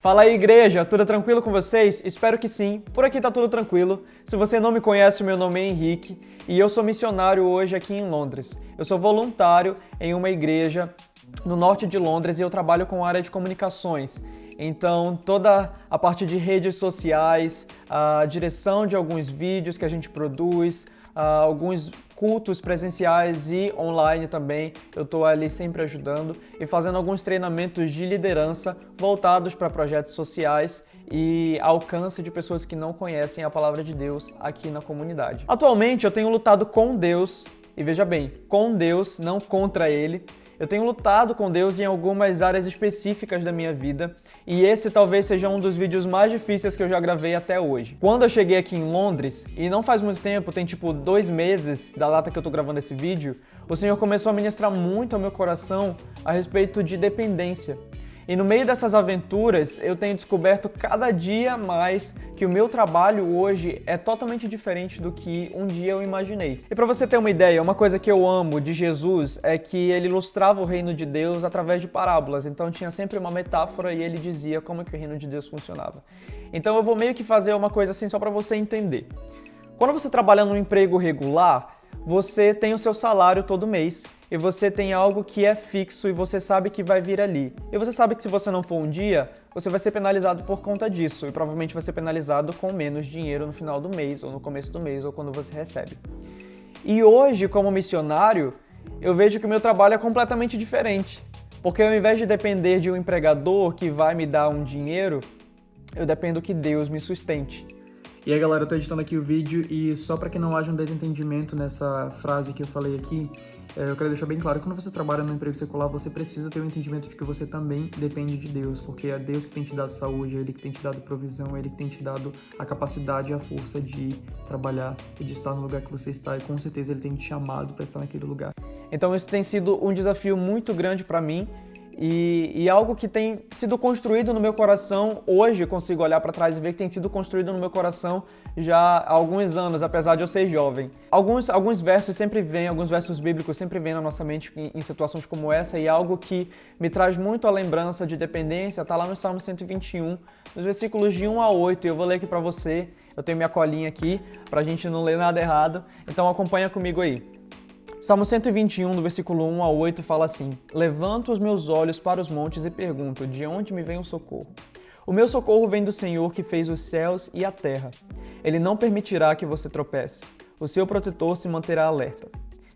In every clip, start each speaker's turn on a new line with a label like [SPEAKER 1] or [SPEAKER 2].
[SPEAKER 1] Fala aí, igreja, tudo tranquilo com vocês? Espero que sim, por aqui tá tudo tranquilo. Se você não me conhece, meu nome é Henrique e eu sou missionário hoje aqui em Londres. Eu sou voluntário em uma igreja no norte de Londres e eu trabalho com a área de comunicações. Então, toda a parte de redes sociais, a direção de alguns vídeos que a gente produz, alguns cultos presenciais e online também, eu estou ali sempre ajudando e fazendo alguns treinamentos de liderança voltados para projetos sociais e alcance de pessoas que não conhecem a palavra de Deus aqui na comunidade. Atualmente eu tenho lutado com Deus, e veja bem, com Deus, não contra Ele. Eu tenho lutado com Deus em algumas áreas específicas da minha vida e esse talvez seja um dos vídeos mais difíceis que eu já gravei até hoje. Quando eu cheguei aqui em Londres, e não faz muito tempo, tem tipo 2 meses da data que eu tô gravando esse vídeo, o Senhor começou a ministrar muito ao meu coração a respeito de dependência. E no meio dessas aventuras, eu tenho descoberto cada dia mais que o meu trabalho hoje é totalmente diferente do que um dia eu imaginei. E para você ter uma ideia, uma coisa que eu amo de Jesus é que ele ilustrava o reino de Deus através de parábolas. Então tinha sempre uma metáfora e ele dizia como que o reino de Deus funcionava. Então eu vou meio que fazer uma coisa assim só para você entender. Quando você trabalha num emprego regular, você tem o seu salário todo mês. E você tem algo que é fixo e você sabe que vai vir ali. E você sabe que se você não for um dia, você vai ser penalizado por conta disso. E provavelmente vai ser penalizado com menos dinheiro no final do mês, ou no começo do mês, ou quando você recebe. E hoje, como missionário, eu vejo que o meu trabalho é completamente diferente. Porque ao invés de depender de um empregador que vai me dar um dinheiro, eu dependo que Deus me sustente. E aí, galera, eu tô editando aqui o vídeo e só para que não haja um desentendimento nessa frase que eu falei aqui, eu quero deixar bem claro que quando você trabalha no emprego secular, você precisa ter o entendimento de que você também depende de Deus, porque é Deus que tem te dado saúde, é Ele que tem te dado provisão, é Ele que tem te dado a capacidade e a força de trabalhar e de estar no lugar que você está, e com certeza Ele tem te chamado para estar naquele lugar. Então isso tem sido um desafio muito grande para mim, e algo que tem sido construído no meu coração, hoje eu consigo olhar para trás e ver que tem sido construído no meu coração já há alguns anos, apesar de eu ser jovem. Alguns versos sempre vêm, alguns versos bíblicos sempre vêm na nossa mente em situações como essa, e algo que me traz muito a lembrança de dependência está lá no Salmo 121, nos versículos de 1 a 8, e eu vou ler aqui para você. Eu tenho minha colinha aqui, para a gente não ler nada errado, então acompanha comigo aí. Salmo 121, do versículo 1 a 8, fala assim: Levanto os meus olhos para os montes e pergunto, de onde me vem o socorro? O meu socorro vem do Senhor que fez os céus e a terra. Ele não permitirá que você tropece. O seu protetor se manterá alerta.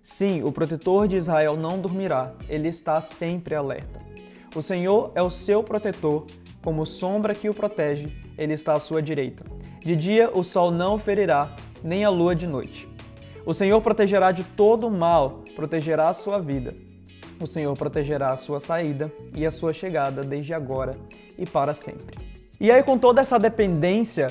[SPEAKER 1] Sim, o protetor de Israel não dormirá. Ele está sempre alerta. O Senhor é o seu protetor, como sombra que o protege, ele está à sua direita. De dia o sol não o ferirá, nem a lua de noite. O Senhor protegerá de todo o mal, protegerá a sua vida. O Senhor protegerá a sua saída e a sua chegada desde agora e para sempre. E aí, com toda essa dependência,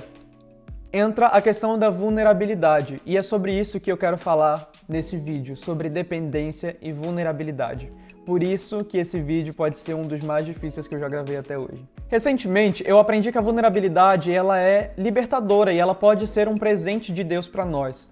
[SPEAKER 1] entra a questão da vulnerabilidade. E é sobre isso que eu quero falar nesse vídeo, sobre dependência e vulnerabilidade. Por isso que esse vídeo pode ser um dos mais difíceis que eu já gravei até hoje. Recentemente, eu aprendi que a vulnerabilidade ela é libertadora e ela pode ser um presente de Deus para nós.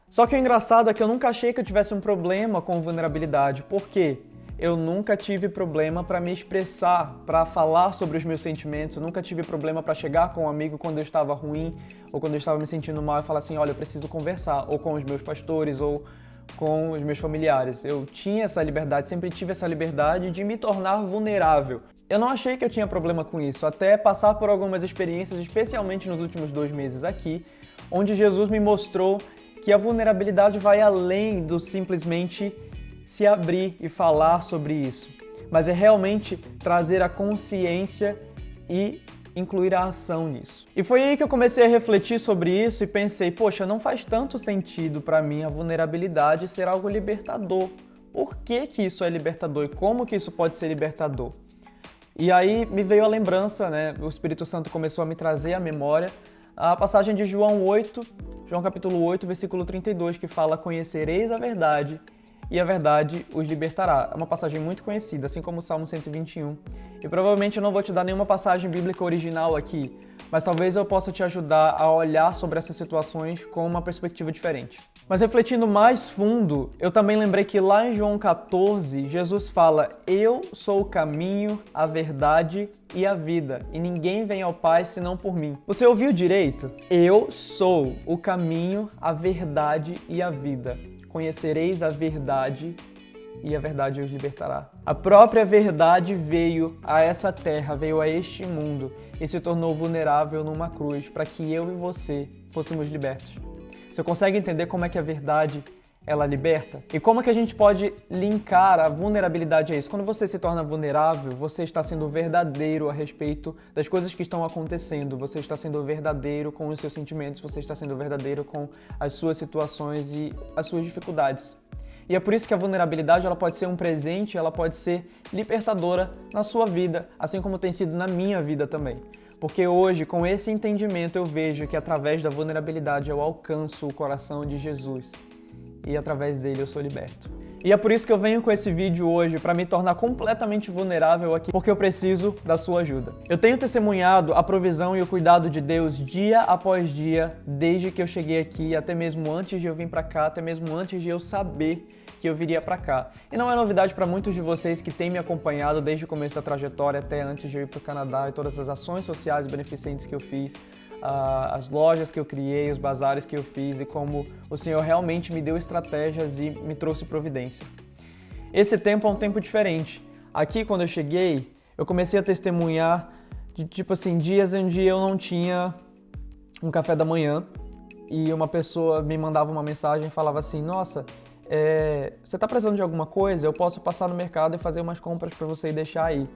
[SPEAKER 1] Só que o engraçado é que eu nunca achei que eu tivesse um problema com vulnerabilidade. Por quê? Eu nunca tive problema para me expressar, para falar sobre os meus sentimentos. Eu nunca tive problema para chegar com um amigo quando eu estava ruim ou quando eu estava me sentindo mal e falar assim, olha, eu preciso conversar, ou com os meus pastores ou com os meus familiares. Eu tinha essa liberdade, sempre tive essa liberdade de me tornar vulnerável. Eu não achei que eu tinha problema com isso, até passar por algumas experiências, especialmente nos últimos 2 meses aqui, onde Jesus me mostrou que a vulnerabilidade vai além do simplesmente se abrir e falar sobre isso, mas é realmente trazer a consciência e incluir a ação nisso. E foi aí que eu comecei a refletir sobre isso e pensei, poxa, não faz tanto sentido para mim a vulnerabilidade ser algo libertador. Por que que isso é libertador e como que isso pode ser libertador? E aí me veio a lembrança, né? O Espírito Santo começou a me trazer à memória a passagem de João capítulo 8, versículo 32, que fala: Conhecereis a verdade, e a verdade os libertará. É uma passagem muito conhecida, assim como o Salmo 121. E provavelmente eu não vou te dar nenhuma passagem bíblica original aqui, mas talvez eu possa te ajudar a olhar sobre essas situações com uma perspectiva diferente. Mas refletindo mais fundo, eu também lembrei que lá em João 14, Jesus fala: "Eu sou o caminho, a verdade e a vida, e ninguém vem ao Pai senão por mim." Você ouviu direito? Eu sou o caminho, a verdade e a vida. Conhecereis a verdade e a verdade os libertará. A própria verdade veio a essa terra, veio a este mundo e se tornou vulnerável numa cruz para que eu e você fôssemos libertos. Você consegue entender como é que a verdade ela liberta? E como é que a gente pode linkar a vulnerabilidade a isso? Quando você se torna vulnerável, você está sendo verdadeiro a respeito das coisas que estão acontecendo, você está sendo verdadeiro com os seus sentimentos, você está sendo verdadeiro com as suas situações e as suas dificuldades. E é por isso que a vulnerabilidade ela pode ser um presente, ela pode ser libertadora na sua vida, assim como tem sido na minha vida também. Porque hoje, com esse entendimento, eu vejo que através da vulnerabilidade eu alcanço o coração de Jesus. E através dele eu sou liberto. E é por isso que eu venho com esse vídeo hoje, para me tornar completamente vulnerável aqui, porque eu preciso da sua ajuda. Eu tenho testemunhado a provisão e o cuidado de Deus dia após dia, desde que eu cheguei aqui, até mesmo antes de eu vir para cá, até mesmo antes de eu saber que eu viria para cá. E não é novidade para muitos de vocês que têm me acompanhado desde o começo da trajetória até antes de eu ir para o Canadá e todas as ações sociais beneficentes que eu fiz, as lojas que eu criei, os bazares que eu fiz e como o Senhor realmente me deu estratégias e me trouxe providência. Esse tempo é um tempo diferente. Aqui, quando eu cheguei, eu comecei a testemunhar de dias em que eu não tinha um café da manhã e uma pessoa me mandava uma mensagem e falava assim: "Nossa, você está precisando de alguma coisa? Eu posso passar no mercado e fazer umas compras para você e deixar aí."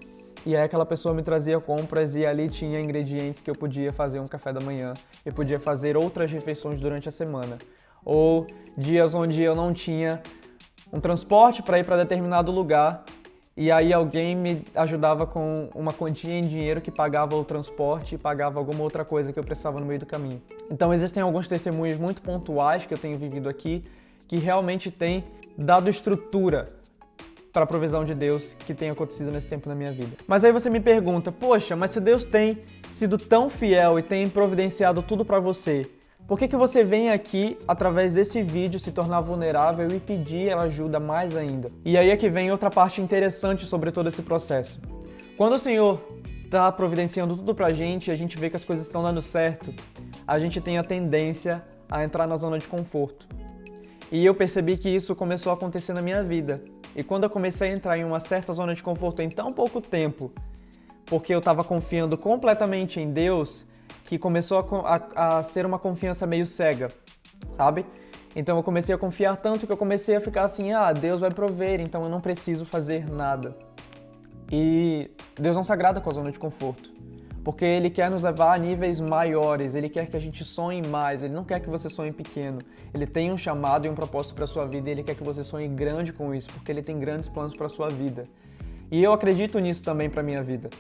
[SPEAKER 1] E aí aquela pessoa me trazia compras e ali tinha ingredientes que eu podia fazer um café da manhã. Eu podia fazer outras refeições durante a semana. Ou dias onde eu não tinha um transporte para ir para determinado lugar e aí alguém me ajudava com uma quantia em dinheiro que pagava o transporte e pagava alguma outra coisa que eu precisava no meio do caminho. Então existem alguns testemunhos muito pontuais que eu tenho vivido aqui que realmente têm dado estrutura para a provisão de Deus que tem acontecido nesse tempo na minha vida. Mas aí você me pergunta: poxa, mas se Deus tem sido tão fiel e tem providenciado tudo para você, por que você vem aqui, através desse vídeo, se tornar vulnerável e pedir ajuda mais ainda? E aí é que vem outra parte interessante sobre todo esse processo. Quando o Senhor está providenciando tudo pra gente e a gente vê que as coisas estão dando certo, a gente tem a tendência a entrar na zona de conforto. E eu percebi que isso começou a acontecer na minha vida. E quando eu comecei a entrar em uma certa zona de conforto em tão pouco tempo, porque eu estava confiando completamente em Deus, que começou a ser uma confiança meio cega, sabe? Então eu comecei a confiar tanto que eu comecei a ficar assim: Deus vai prover, então eu não preciso fazer nada. E Deus não se agrada com a zona de conforto, porque Ele quer nos levar a níveis maiores, Ele quer que a gente sonhe mais, Ele não quer que você sonhe pequeno. Ele tem um chamado e um propósito para a sua vida e Ele quer que você sonhe grande com isso, porque Ele tem grandes planos para a sua vida. E eu acredito nisso também para a minha vida.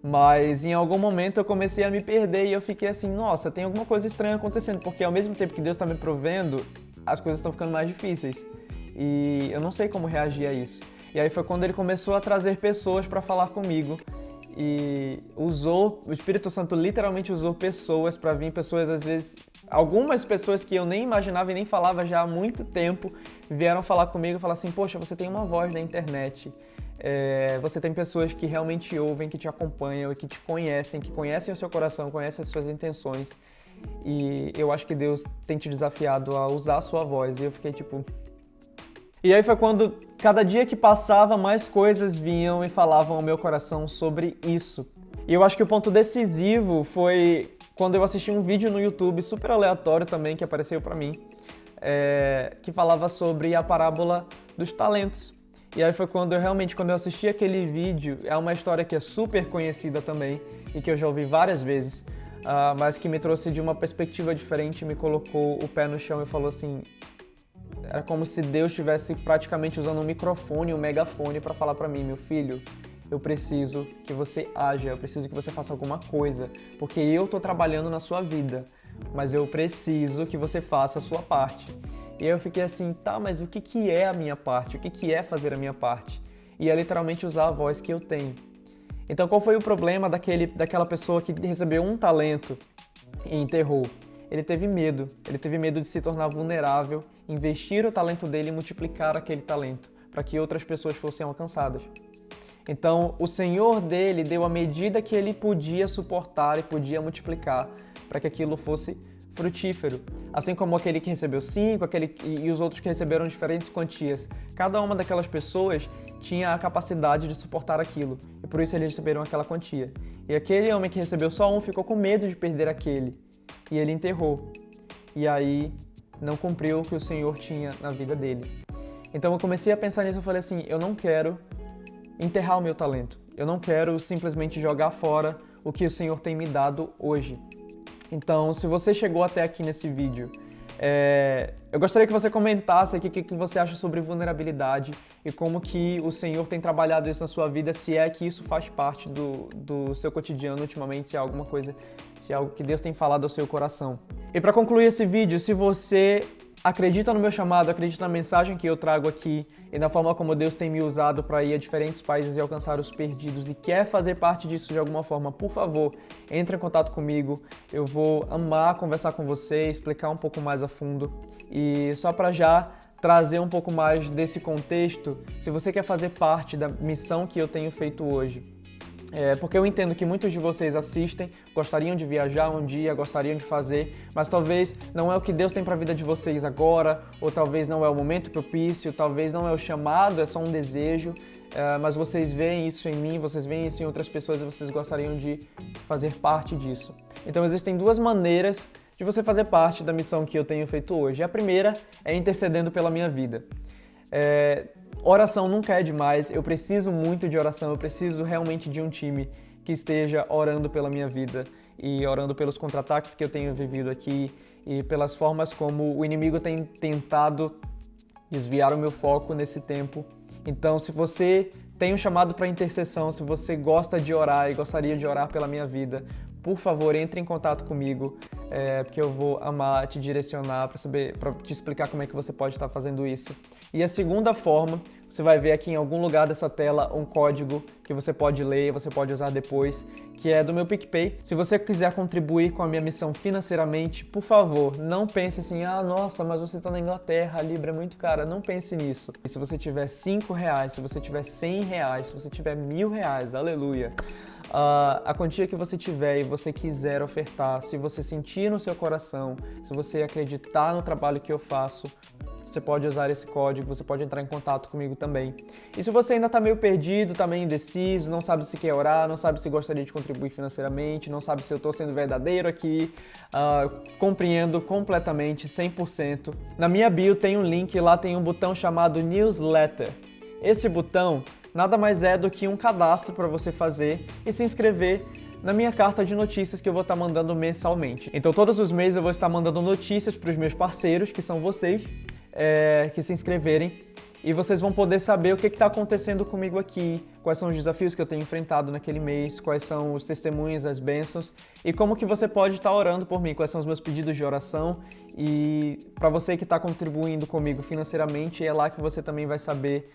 [SPEAKER 1] Mas em algum momento eu comecei a me perder e eu fiquei assim: nossa, tem alguma coisa estranha acontecendo, porque ao mesmo tempo que Deus está me provendo, as coisas estão ficando mais difíceis. E eu não sei como reagir a isso. E aí foi quando Ele começou a trazer pessoas para falar comigo. E o Espírito Santo literalmente usou pessoas para vir, pessoas às vezes, algumas pessoas que eu nem imaginava e nem falava já há muito tempo, vieram falar comigo e falar assim: poxa, você tem uma voz na internet, você tem pessoas que realmente ouvem, que te acompanham e que te conhecem, que conhecem o seu coração, conhecem as suas intenções, e eu acho que Deus tem te desafiado a usar a sua voz. E eu fiquei tipo... E aí foi quando, cada dia que passava, mais coisas vinham e falavam ao meu coração sobre isso. E eu acho que o ponto decisivo foi quando eu assisti um vídeo no YouTube, super aleatório também, que apareceu pra mim, que falava sobre a parábola dos talentos. E aí foi quando eu assisti aquele vídeo, é uma história que é super conhecida também, e que eu já ouvi várias vezes, mas que me trouxe de uma perspectiva diferente, me colocou o pé no chão e falou assim... Era como se Deus estivesse praticamente usando um microfone, um megafone para falar para mim: meu filho, eu preciso que você haja, eu preciso que você faça alguma coisa, porque eu tô trabalhando na sua vida, mas eu preciso que você faça a sua parte. E aí eu fiquei assim: tá, mas o que é a minha parte? O que é fazer a minha parte? E é literalmente usar a voz que eu tenho. Então qual foi o problema daquela pessoa que recebeu um talento e enterrou? Ele teve medo de se tornar vulnerável, investir o talento dele e multiplicar aquele talento, para que outras pessoas fossem alcançadas. Então, o Senhor dele deu a medida que ele podia suportar e podia multiplicar para que aquilo fosse frutífero. Assim como aquele que recebeu 5, e os outros que receberam diferentes quantias. Cada uma daquelas pessoas tinha a capacidade de suportar aquilo, e por isso eles receberam aquela quantia. E aquele homem que recebeu só um ficou com medo de perder aquele, e ele enterrou. E aí não cumpriu o que o Senhor tinha na vida dele. Então eu comecei a pensar nisso e falei assim, eu não quero enterrar o meu talento. Eu não quero simplesmente jogar fora o que o Senhor tem me dado hoje. Então, se você chegou até aqui nesse vídeo, eu gostaria que você comentasse aqui o que você acha sobre vulnerabilidade e como que o Senhor tem trabalhado isso na sua vida, se é que isso faz parte do seu cotidiano ultimamente, se é alguma coisa, se é algo que Deus tem falado ao seu coração. E para concluir esse vídeo, se você acredita no meu chamado, acredita na mensagem que eu trago aqui e na forma como Deus tem me usado para ir a diferentes países e alcançar os perdidos e quer fazer parte disso de alguma forma, por favor, entre em contato comigo. Eu vou amar conversar com você, explicar um pouco mais a fundo. E só para já trazer um pouco mais desse contexto, se você quer fazer parte da missão que eu tenho feito hoje, porque eu entendo que muitos de vocês assistem, gostariam de viajar um dia, gostariam de fazer, mas talvez não é o que Deus tem para a vida de vocês agora, ou talvez não é o momento propício, talvez não é o chamado, é só um desejo, mas vocês veem isso em mim, vocês veem isso em outras pessoas e vocês gostariam de fazer parte disso. Então existem duas maneiras de você fazer parte da missão que eu tenho feito hoje. A primeira é intercedendo pela minha vida. Oração nunca é demais, eu preciso muito de oração, eu preciso realmente de um time que esteja orando pela minha vida e orando pelos contra-ataques que eu tenho vivido aqui e pelas formas como o inimigo tem tentado desviar o meu foco nesse tempo. Então, se você tem um chamado para intercessão, se você gosta de orar e gostaria de orar pela minha vida, por favor, entre em contato comigo, porque eu vou amar te direcionar para te explicar como é que você pode estar fazendo isso. E a segunda forma, você vai ver aqui em algum lugar dessa tela um código que você pode ler, você pode usar depois, que é do meu PicPay. Se você quiser contribuir com a minha missão financeiramente, por favor, não pense assim, nossa, mas você está na Inglaterra, a Libra é muito cara. Não pense nisso. E se você tiver R$5, se você tiver R$100, se você tiver R$1.000, aleluia. A quantia que você tiver e você quiser ofertar, se você sentir no seu coração, se você acreditar no trabalho que eu faço, você pode usar esse código, você pode entrar em contato comigo também. E se você ainda está meio perdido, está meio indeciso, não sabe se quer orar, não sabe se gostaria de contribuir financeiramente, não sabe se eu estou sendo verdadeiro aqui, compreendo completamente, 100%. Na minha bio tem um link, lá tem um botão chamado Newsletter. Esse botão nada mais é do que um cadastro para você fazer e se inscrever na minha carta de notícias que eu vou estar mandando mensalmente. Então todos os meses eu vou estar mandando notícias para os meus parceiros, que são vocês, que se inscreverem, e vocês vão poder saber o que está acontecendo comigo aqui, quais são os desafios que eu tenho enfrentado naquele mês, quais são os testemunhos, as bênçãos, e como que você pode estar orando por mim, quais são os meus pedidos de oração. E para você que está contribuindo comigo financeiramente, é lá que você também vai saber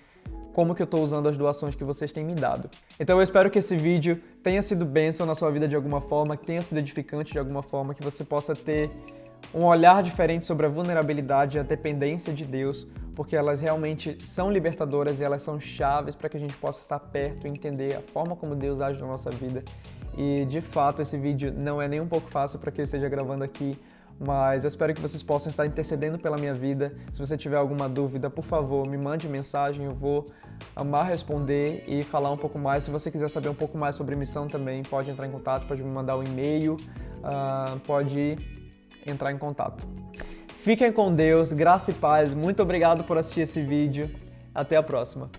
[SPEAKER 1] como que eu estou usando as doações que vocês têm me dado. Então eu espero que esse vídeo tenha sido bênção na sua vida de alguma forma, que tenha sido edificante de alguma forma, que você possa ter um olhar diferente sobre a vulnerabilidade e a dependência de Deus, porque elas realmente são libertadoras e elas são chaves para que a gente possa estar perto e entender a forma como Deus age na nossa vida. E de fato esse vídeo não é nem um pouco fácil para que eu esteja gravando aqui, mas eu espero que vocês possam estar intercedendo pela minha vida. Se você tiver alguma dúvida, por favor, me mande mensagem, eu vou amar responder e falar um pouco mais. Se você quiser saber um pouco mais sobre missão também, pode entrar em contato, pode me mandar um e-mail, pode entrar em contato. Fiquem com Deus, graça e paz, muito obrigado por assistir esse vídeo, até a próxima.